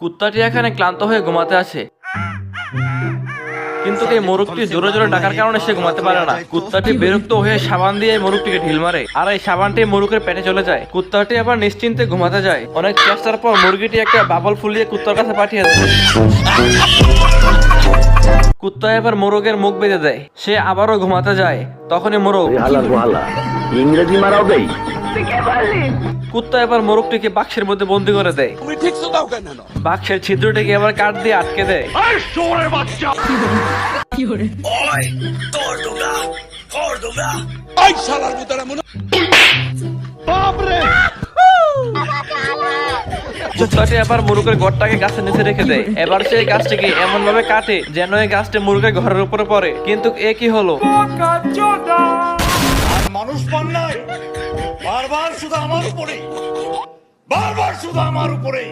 কুত্তাটি এখানে ক্লান্ত হয়ে ঘুমাতে আছে, কিন্তু এই মোরগটি জোরে জোরে ডাকার কারণে সে ঘুমাতে পারে না। কুত্তাটি বিরক্ত হয়ে সাবান দিয়ে মোরগটিকে ঢিল মারে, আর এই সাবানটি মোরগের পেটে চলে যায়। কুত্তাটি আবার নিশ্চিন্তে ঘুমাতে যায়। অনেক চেষ্টার পর মুরগিটি একটা বাবল ফুলিয়ে কুত্তার কাছে পাঠিয়ে দেয়। কুত্তা এবার মোরগের মুখ বেঁধে দেয়। সে আবারও ঘুমাতে যায়। তখনই মোরগ ইংরেজি মারাও দেই। কুত্তা এবার মোরগটিকে বাক্সের মধ্যে বন্দি করে দেয়। বাক্সের ছিদ্রটিকে এবার কাঠ দিয়ে আটকে দেয়। কুত্তাটি আবার মুরগের ঘরটাকে গাছের নিচে রেখে দেয়। এবার সেই গাছটিকে এমন ভাবে কাটে যেন এই গাছটি মুরগের ঘরের উপরে পড়ে। কিন্তু এ কি হলো? মানুষ পান নাই, বারবার শুধু আমার উপরে, বারবার শুধু আমার উপরে।